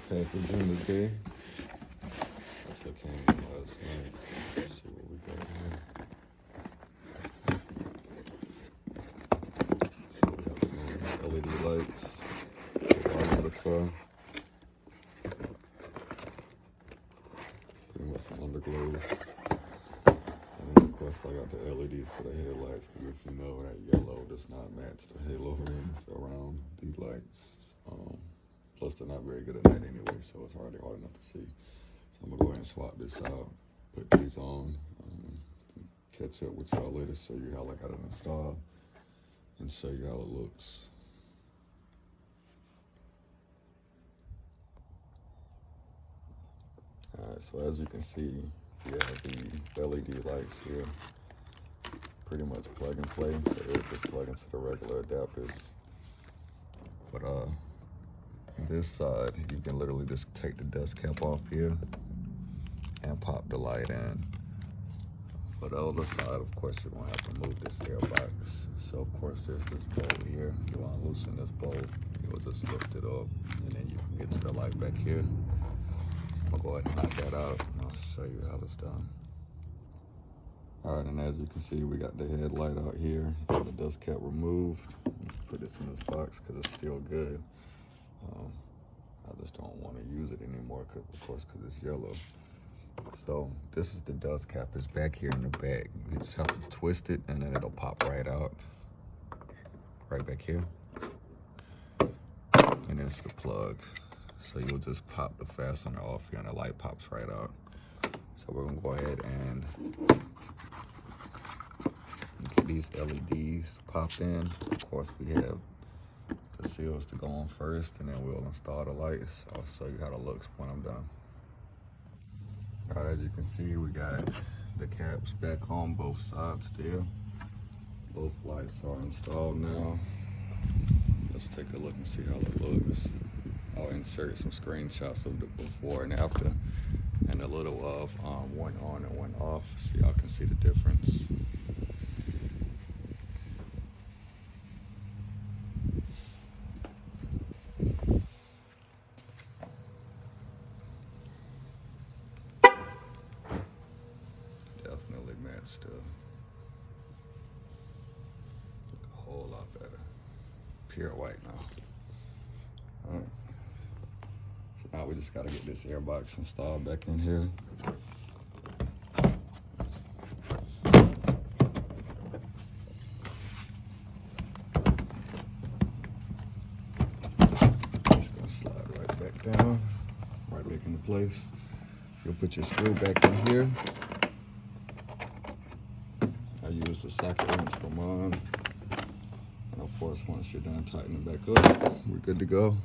packaging today. So I came in last night. Let's see what we got here. So we got some LED lights at the bottom of the car. Pretty much some underglows. And then of course I got the LEDs for the headlights, because if you know that yellow does not match the halo rings around the lights. Plus they're not very good at night anyway, so it's hardly hard enough to see. So I'm gonna go ahead and swap this out, put these on, catch up with y'all later, show you how I got it installed, and show you how it looks. Alright, so as you can see, we have the LED lights here. Pretty much plug and play, so it'll just plug into the regular adapters. But this side, you can literally just take the dust cap off here and pop the light in. For the other side, of course, you're gonna have to move this air box. So of course there's this bolt here. You wanna loosen this bolt, you'll just lift it up, and then you can get to the light back here. I'm gonna go ahead and knock that out, and I'll show you how it's done. All right, and as you can see, we got the headlight out here, got the dust cap removed. Put this in this box because it's still good. I just don't want to use it anymore, of course, because it's yellow. So this is the dust cap. It's back here in the back. You just have to twist it, and then it'll pop right out, right back here. And it's the plug. So you'll just pop the fastener off here, and the light pops right out. So we're gonna go ahead and get these LEDs popped in. Of course, we have the seals to go on first, and then we'll install the lights. I'll show you how it looks when I'm done. All right, as you can see, we got the caps back on both sides there. Both lights are installed now. Let's take a look and see how it looks. I'll insert some screenshots of the before and after, and a little of one on and one off, so y'all can see the difference. Definitely matched up. Look a whole lot better. Pure white now. All right. So now we just gotta get this air box installed back in here. It's gonna slide right back down, right back into place. You'll put your screw back in here. I use the socket wrench for mine. And of course, once you're done tightening back up, we're good to go.